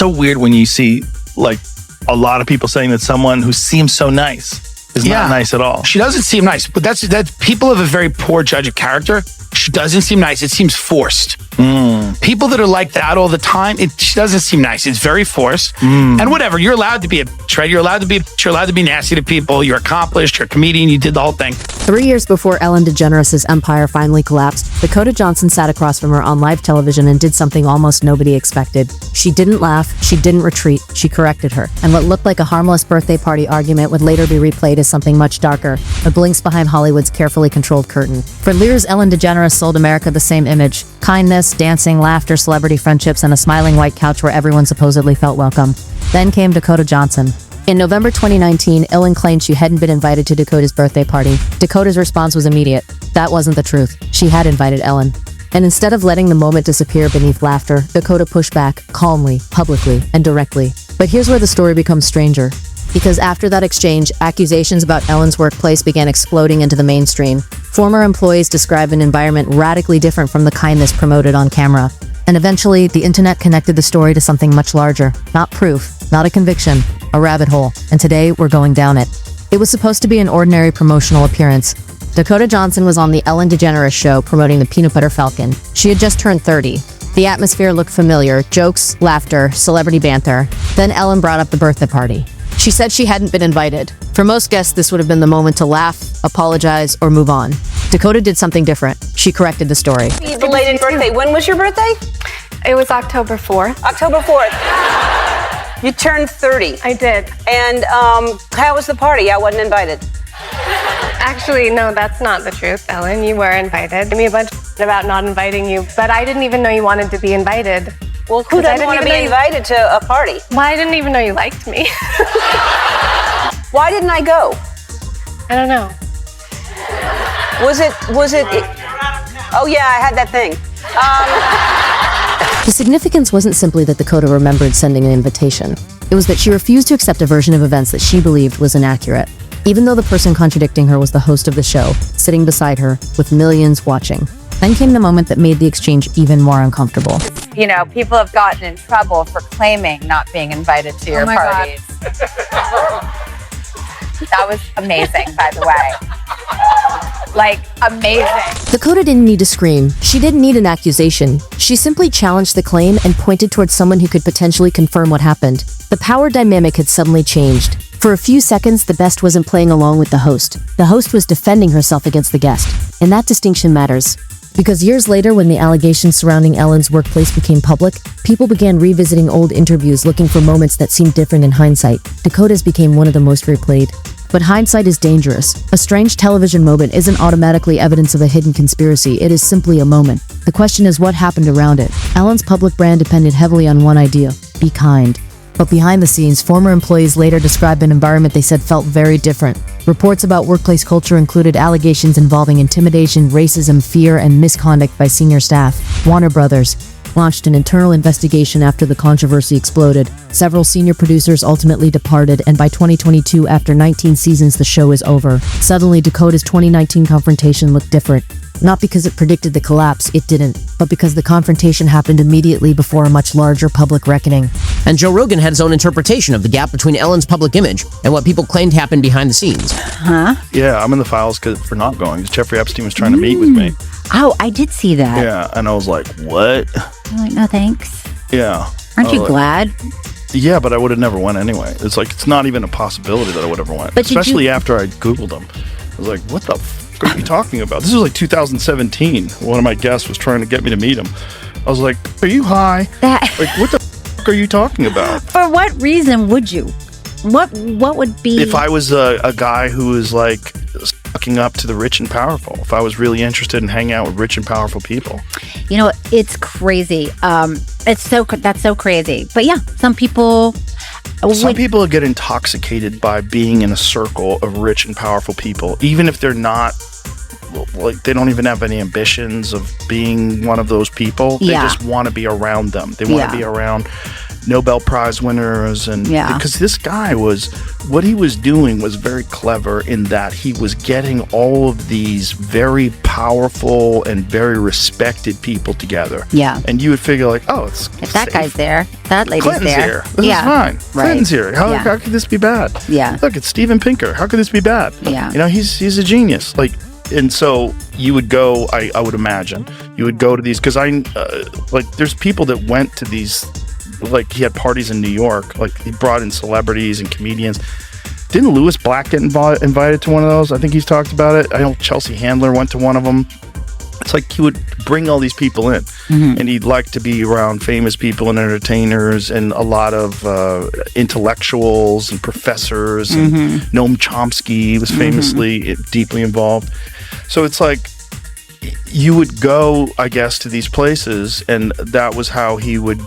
so weird when you see like a lot of people saying that someone who seems so nice is not nice at all. She doesn't seem nice, but that's people have a very poor judge of character. She doesn't seem nice. It seems forced. People that are like that all the time, she doesn't seem nice. It's very forced. And whatever, you're allowed to be a bitch, right? You're allowed to be nasty to people. You're accomplished. You're a comedian. You did the whole thing. 3 years before Ellen DeGeneres' empire finally collapsed, Dakota Johnson sat across from her on live television and did something almost nobody expected. She didn't laugh. She didn't retreat. She corrected her. And what looked like a harmless birthday party argument would later be replayed as something much darker, a glimpse behind Hollywood's carefully controlled curtain. For years, Ellen DeGeneres sold America the same image: kindness, dancing, laughter, celebrity friendships, and a smiling white couch where everyone supposedly felt welcome. Then came Dakota Johnson. In November 2019, Ellen claimed she hadn't been invited to Dakota's birthday party. Dakota's response was immediate. That wasn't the truth. She had invited Ellen. And instead of letting the moment disappear beneath laughter, Dakota pushed back, calmly, publicly, and directly. But here's where the story becomes stranger. Because after that exchange, accusations about Ellen's workplace began exploding into the mainstream. Former employees described an environment radically different from the kindness promoted on camera. And eventually, the internet connected the story to something much larger. Not proof, not a conviction, a rabbit hole. And today, we're going down it. It was supposed to be an ordinary promotional appearance. Dakota Johnson was on the Ellen DeGeneres show promoting the Peanut Butter Falcon. She had just turned 30. The atmosphere looked familiar: jokes, laughter, celebrity banter. Then Ellen brought up the birthday party. She said she hadn't been invited. For most guests, this would have been the moment to laugh, apologize, or move on. Dakota did something different. She corrected the story. Belated birthday. When was your birthday? It was October 4th. October 4th. You turned 30. I did. And how was the party? I wasn't invited. Actually, no, that's not the truth, Ellen. You were invited. Give me a bunch about not inviting you, but I didn't even know you wanted to be invited. Well, who doesn't want to be invited to a party? Well, I didn't even know you liked me. Why didn't I go? I don't know. Was it? Oh yeah, I had that thing. The significance wasn't simply that Dakota remembered sending an invitation. It was that she refused to accept a version of events that she believed was inaccurate, even though the person contradicting her was the host of the show, sitting beside her, with millions watching. Then came the moment that made the exchange even more uncomfortable. You know, people have gotten in trouble for claiming not being invited to your parties. That was amazing, by the way. Like, amazing. Dakota didn't need to scream. She didn't need an accusation. She simply challenged the claim and pointed towards someone who could potentially confirm what happened. The power dynamic had suddenly changed. For a few seconds, the best wasn't playing along with the host. The host was defending herself against the guest. And that distinction matters. Because years later, when the allegations surrounding Ellen's workplace became public, people began revisiting old interviews looking for moments that seemed different in hindsight. Dakota's became one of the most replayed. But hindsight is dangerous. A strange television moment isn't automatically evidence of a hidden conspiracy. It is simply a moment. The question is what happened around it. Ellen's public brand depended heavily on one idea: be kind. But behind the scenes, former employees later described an environment they said felt very different. Reports about workplace culture included allegations involving intimidation, racism, fear, and misconduct by senior staff. Warner Brothers launched an internal investigation after the controversy exploded. Several senior producers ultimately departed, and by 2022, after 19 seasons, the show is over. Suddenly, Dakota's 2019 confrontation looked different. Not because it predicted the collapse, it didn't, but because the confrontation happened immediately before a much larger public reckoning. And Joe Rogan had his own interpretation of the gap between Ellen's public image and what people claimed happened behind the scenes. Huh? Yeah, I'm in the files for not going. Jeffrey Epstein was trying to meet with me. Oh, I did see that. Yeah, and I was like, what? I'm like, no thanks. Yeah. Aren't you glad? Yeah, but I would have never went anyway. It's like, it's not even a possibility that I would ever went. But especially after I Googled him. I was like, what the fuck are you talking about? This was like 2017. One of my guests was trying to get me to meet him. I was like, are you high? Like, what the fuck are you talking about? For what reason would you? What would be... If I was a guy who was like sucking up to the rich and powerful, if I was really interested in hanging out with rich and powerful people. You know, it's crazy. That's so crazy. But yeah, some people get intoxicated by being in a circle of rich and powerful people, even if they're not, like, they don't even have any ambitions of being one of those people. They just want to be around them. They want to be around Nobel Prize winners, and because this guy what he was doing was very clever in that he was getting all of these very powerful and very respected people together. Yeah. And you would figure like, oh, it's if that guy's there, that lady's Clinton's there. This is fine. Right. Clinton's here. How could this be bad? Yeah. Look, it's Steven Pinker. How could this be bad? Yeah. You know, he's a genius. Like, and so you would go, I would imagine, you would go to these, because there's people that went to these, like he had parties in New York, like he brought in celebrities and comedians. Didn't Louis Black get invited to one of those? I think he's talked about it. I know Chelsea Handler went to one of them. It's like he would bring all these people in, and he'd like to be around famous people and entertainers and a lot of intellectuals and professors. And Noam Chomsky was famously deeply involved. So it's like you would go, I guess, to these places, and that was how he would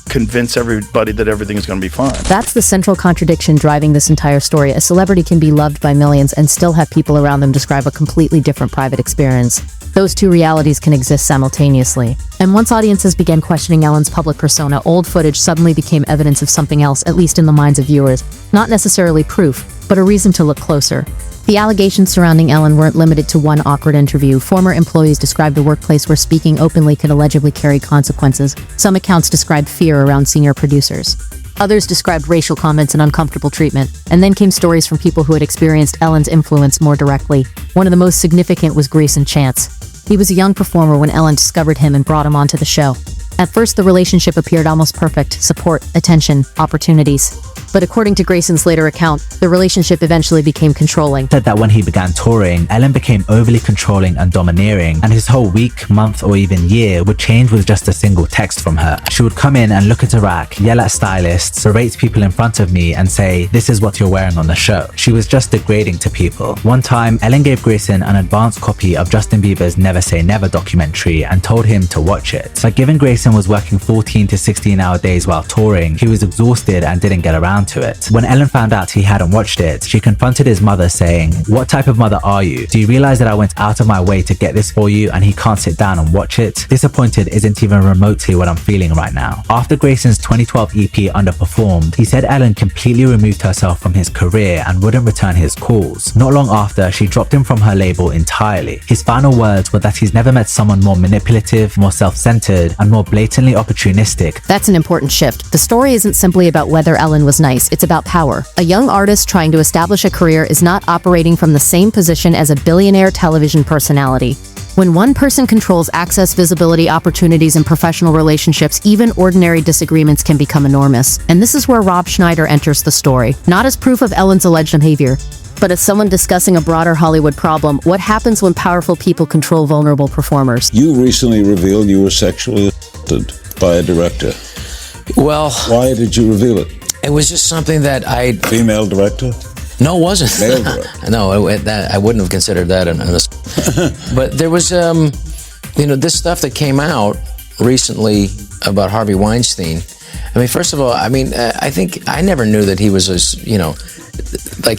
convince everybody that everything is going to be fine. That's the central contradiction driving this entire story. A celebrity can be loved by millions and still have people around them describe a completely different private experience. Those two realities can exist simultaneously. And once audiences began questioning Ellen's public persona, old footage suddenly became evidence of something else, at least in the minds of viewers. Not necessarily proof, but a reason to look closer. The allegations surrounding Ellen weren't limited to one awkward interview. Former employees described a workplace where speaking openly could allegedly carry consequences. Some accounts described fear around senior producers. Others described racial comments and uncomfortable treatment. And then came stories from people who had experienced Ellen's influence more directly. One of the most significant was Grayson Chance. He was a young performer when Ellen discovered him and brought him onto the show. At first, the relationship appeared almost perfect: support, attention, opportunities. But according to Grayson's later account, the relationship eventually became controlling. Said that when he began touring, Ellen became overly controlling and domineering, and his whole week, month, or even year would change with just a single text from her. She would come in and look at a rack, yell at stylists, berate people in front of me, and say, "This is what you're wearing on the show." She was just degrading to people. One time, Ellen gave Grayson an advanced copy of Justin Bieber's Never Say Never documentary and told him to watch it. But given Grayson was working 14 to 16-hour days while touring, he was exhausted and didn't get around to it. When Ellen found out he hadn't watched it, she confronted his mother saying, "What type of mother are you? Do you realize that I went out of my way to get this for you and he can't sit down and watch it? Disappointed isn't even remotely what I'm feeling right now." After Grayson's 2012 EP underperformed, he said Ellen completely removed herself from his career and wouldn't return his calls. Not long after, she dropped him from her label entirely. His final words were that he's never met someone more manipulative, more self-centered, and more blatantly opportunistic. That's an important shift. The story isn't simply about whether Ellen was nice, it's about power. A young artist trying to establish a career is not operating from the same position as a billionaire television personality. When one person controls access, visibility, opportunities, and professional relationships, even ordinary disagreements can become enormous. And this is where Rob Schneider enters the story. Not as proof of Ellen's alleged behavior, but as someone discussing a broader Hollywood problem. What happens when powerful people control vulnerable performers? You recently revealed you were sexually assaulted by a director. Well, why did you reveal it? It was just something that Female director? No, it wasn't. Male director? No, I wouldn't have considered that but there was, this stuff that came out recently about Harvey Weinstein. I mean, first of all, I think I never knew that he was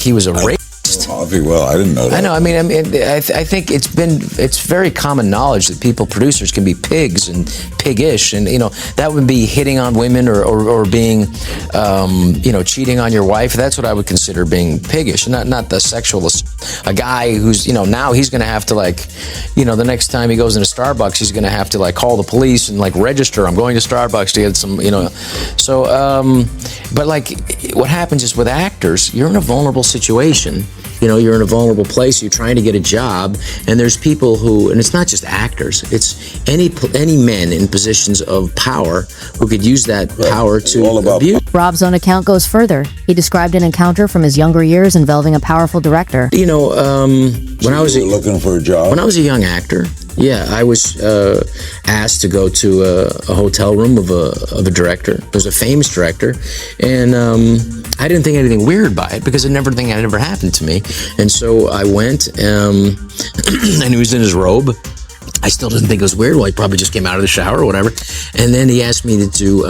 he was a rapist. Harvey, well, I didn't know that. I know. I think it's very common knowledge that producers can be pigs and piggish, and that would be hitting on women or being, cheating on your wife. That's what I would consider being piggish, not the sexual. A guy who's now he's going to have to the next time he goes into Starbucks, he's going to have to call the police and register. I'm going to Starbucks to get some, So, but what happens is with actors, you're in a vulnerable situation. You're in a vulnerable place, you're trying to get a job, and there's people who, and it's not just actors, it's any men in positions of power who could use that power to abuse. Rob's own account goes further. He described an encounter from his younger years involving a powerful director. When I was looking for a job? When I was a young actor, yeah, I was asked to go to a hotel room of a director. It was a famous director, and I didn't think anything weird by it because it never happened to me. And so I went, and he was in his robe. I still didn't think it was weird. Well, he probably just came out of the shower or whatever. And then he asked me to do,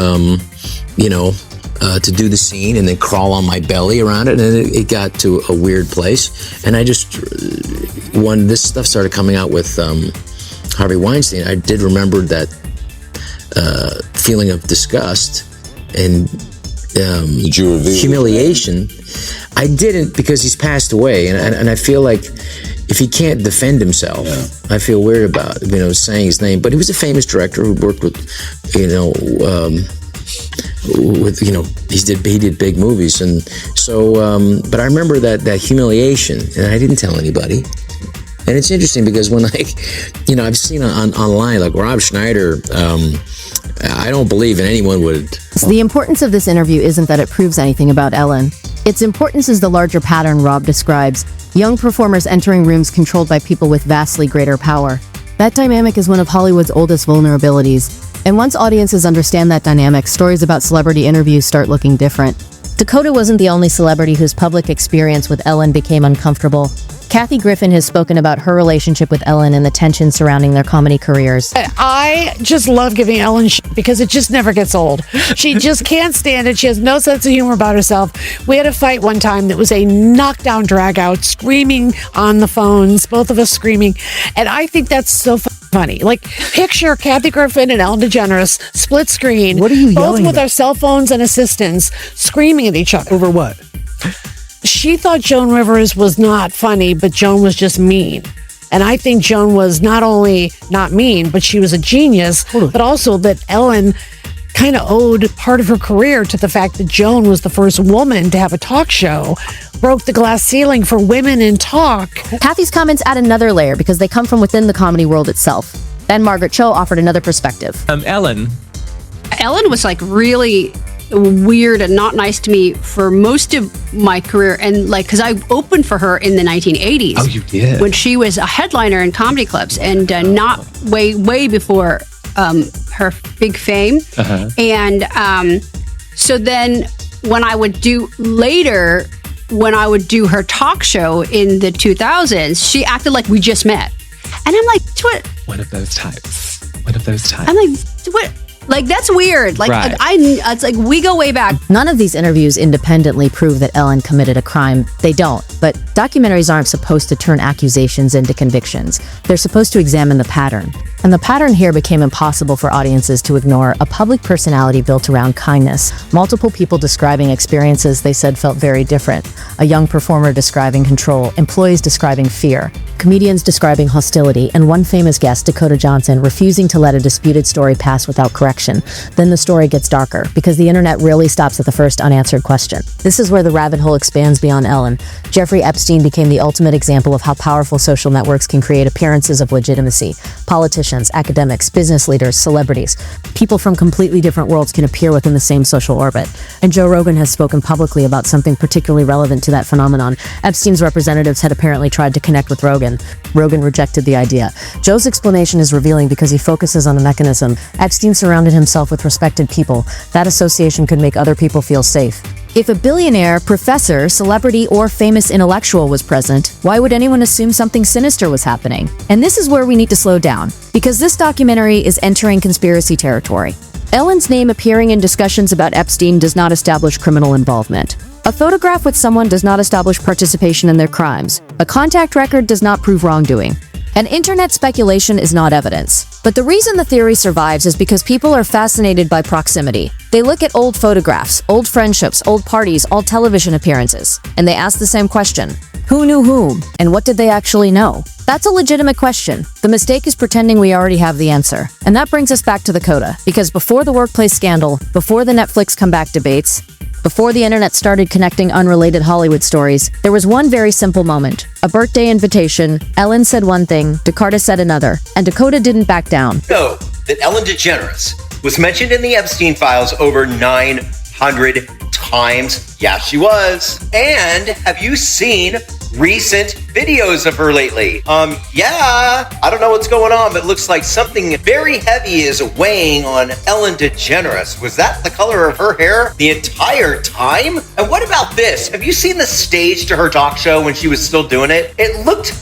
to do the scene and then crawl on my belly around it. And it got to a weird place. And I just, when this stuff started coming out with Harvey Weinstein, I did remember that feeling of disgust. Did you reveal humiliation. I didn't, because he's passed away, and I feel like if he can't defend himself, I feel weird about saying his name. But he was a famous director who worked with he did big movies, and so but I remember that humiliation, and I didn't tell anybody. And it's interesting because when I've seen online, like Rob Schneider, I don't believe in anyone would. The importance of this interview isn't that it proves anything about Ellen. Its importance is the larger pattern Rob describes: young performers entering rooms controlled by people with vastly greater power. That dynamic is one of Hollywood's oldest vulnerabilities. And once audiences understand that dynamic, stories about celebrity interviews start looking different. Dakota wasn't the only celebrity whose public experience with Ellen became uncomfortable. Kathy Griffin has spoken about her relationship with Ellen and the tension surrounding their comedy careers. I just love giving Ellen shit because it just never gets old. She just can't stand it. She has no sense of humor about herself. We had a fight one time that was a knockdown, drag out, screaming on the phones, both of us screaming. And I think that's so funny. Like, picture Kathy Griffin and Ellen DeGeneres, split screen. What are you both yelling with about? our cell phones and assistants, screaming at each other. Over what? She thought Joan Rivers was not funny, but Joan was just mean. And I think Joan was not only not mean, but she was a genius, but also that Ellen kind of owed part of her career to the fact that Joan was the first woman to have a talk show, broke the glass ceiling for women in talk. Kathy's comments add another layer because they come from within the comedy world itself. Then Margaret Cho offered another perspective. Ellen was like really weird and not nice to me for most of my career, and because I opened for her in the 1980s. Oh, you did? When she was a headliner in comedy clubs, and not way before her big fame. Uh-huh. And so then when I would do her talk show in the 2000s, she acted like we just met, and I'm like, what? One of those types. I'm like, what? Like, that's weird. Like, Right. it's like we go way back. None of these interviews independently prove that Ellen committed a crime. They don't. But documentaries aren't supposed to turn accusations into convictions. They're supposed to examine the pattern. And the pattern here became impossible for audiences to ignore: a public personality built around kindness, multiple people describing experiences they said felt very different, a young performer describing control, employees describing fear, comedians describing hostility, and one famous guest, Dakota Johnson, refusing to let a disputed story pass without correction. Then the story gets darker, because the internet rarely stops at the first unanswered question. This is where the rabbit hole expands beyond Ellen. Jeffrey Epstein became the ultimate example of how powerful social networks can create appearances of legitimacy. Politicians, academics, business leaders, celebrities, people from completely different worlds can appear within the same social orbit. And Joe Rogan has spoken publicly about something particularly relevant to that phenomenon. Epstein's representatives had apparently tried to connect with Rogan. Rogan rejected the idea. Joe's explanation is revealing because he focuses on a mechanism. Epstein surrounded himself with respected people. That association could make other people feel safe. If a billionaire, professor, celebrity, or famous intellectual was present, why would anyone assume something sinister was happening? And this is where we need to slow down, because this documentary is entering conspiracy territory. Ellen's name appearing in discussions about Epstein does not establish criminal involvement. A photograph with someone does not establish participation in their crimes. A contact record does not prove wrongdoing. And internet speculation is not evidence. But the reason the theory survives is because people are fascinated by proximity. They look at old photographs, old friendships, old parties, old television appearances, and they ask the same question: who knew whom, and what did they actually know? That's a legitimate question. The mistake is pretending we already have the answer. And that brings us back to Dakota, because before the workplace scandal, before the Netflix comeback debates, before the internet started connecting unrelated Hollywood stories, there was one very simple moment. A birthday invitation. Ellen said one thing, Dakota said another, and Dakota didn't back down. Know that Ellen DeGeneres was mentioned in the Epstein files over 900 times. Yeah, she was. And have you seen recent videos of her lately? Yeah, I don't know what's going on, but it looks like something very heavy is weighing on Ellen DeGeneres. Was that the color of her hair the entire time? And what about this? Have you seen the stage to her talk show when she was still doing it? It looked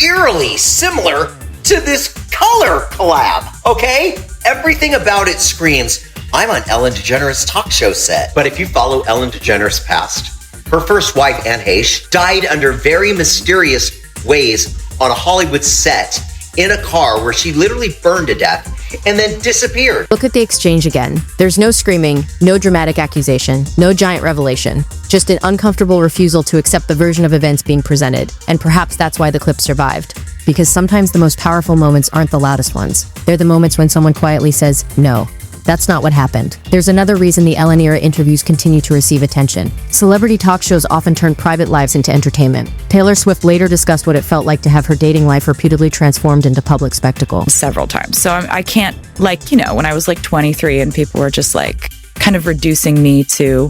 eerily similar to this color collab, okay? Everything about it screams, I'm on Ellen DeGeneres' talk show set. But if you follow Ellen DeGeneres' past, her first wife, Anne Heche, died under very mysterious ways on a Hollywood set in a car where she literally burned to death. and then disappeared. Look at the exchange again. There's no screaming, no dramatic accusation, no giant revelation, just an uncomfortable refusal to accept the version of events being presented. And perhaps that's why the clip survived. Because sometimes the most powerful moments aren't the loudest ones. They're the moments when someone quietly says, no. That's not what happened. There's another reason the Ellen era interviews continue to receive attention. Celebrity talk shows often turn private lives into entertainment. Taylor Swift later discussed what it felt like to have her dating life reputedly transformed into public spectacle. Several times. So I can't, like, you know, when I was like 23 and people were just like kind of reducing me to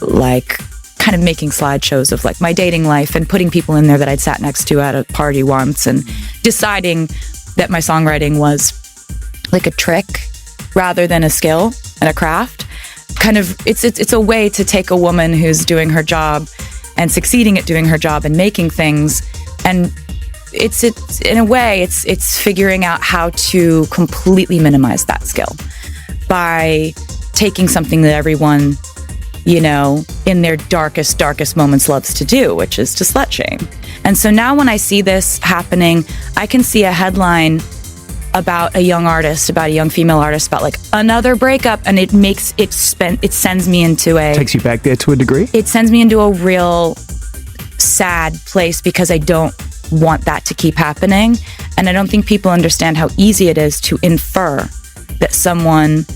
like kind of making slideshows of like my dating life and putting people in there that I'd sat next to at a party once and deciding that my songwriting was like a trick rather than a skill and a craft. Kind of, it's a way to take a woman who's doing her job and succeeding at doing her job and making things, and it's in a way it's figuring out how to completely minimize that skill by taking something that everyone, you know, in their darkest moments loves to do, which is to slut shame. And so now when I see this happening, I can see a headline about a young artist, about a young female artist, about like another breakup, and it sends me into takes you back there to a degree. It sends me into a real sad place because I don't want that to keep happening, and I don't think people understand how easy it is to infer that someone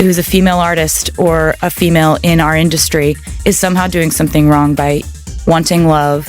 who's a female artist or a female in our industry is somehow doing something wrong by wanting love,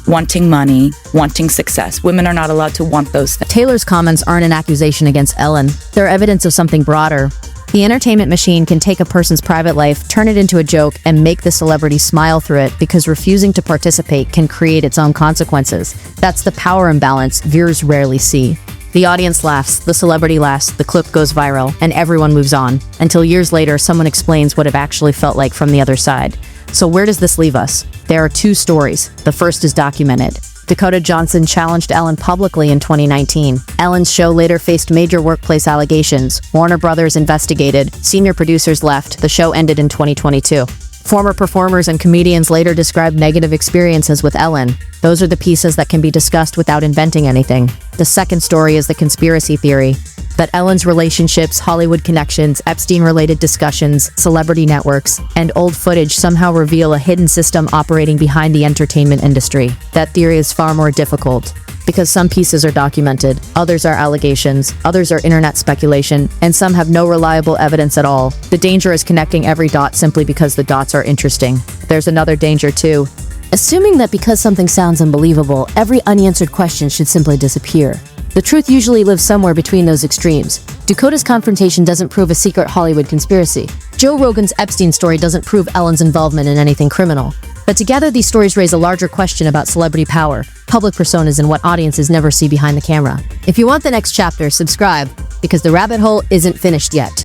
wanting money, wanting success. Women are not allowed to want those things. Taylor's comments aren't an accusation against Ellen. They're evidence of something broader. The entertainment machine can take a person's private life, turn it into a joke, and make the celebrity smile through it because refusing to participate can create its own consequences. That's the power imbalance viewers rarely see. The audience laughs, the celebrity laughs, the clip goes viral, and everyone moves on, until years later someone explains what it actually felt like from the other side. So where does this leave us? There are two stories. The first is documented. Dakota Johnson challenged Ellen publicly in 2019. Ellen's show later faced major workplace allegations. Warner Brothers investigated. Senior producers left. The show ended in 2022. Former performers and comedians later described negative experiences with Ellen. Those are the pieces that can be discussed without inventing anything. The second story is the conspiracy theory. That Ellen's relationships, Hollywood connections, Epstein-related discussions, celebrity networks, and old footage somehow reveal a hidden system operating behind the entertainment industry. That theory is far more difficult, because some pieces are documented, others are allegations, others are internet speculation, and some have no reliable evidence at all. The danger is connecting every dot simply because the dots are interesting. There's another danger too. Assuming that because something sounds unbelievable, every unanswered question should simply disappear. The truth usually lives somewhere between those extremes. Dakota's confrontation doesn't prove a secret Hollywood conspiracy. Joe Rogan's Epstein story doesn't prove Ellen's involvement in anything criminal. But together, these stories raise a larger question about celebrity power, public personas, and what audiences never see behind the camera. If you want the next chapter, subscribe, because the rabbit hole isn't finished yet.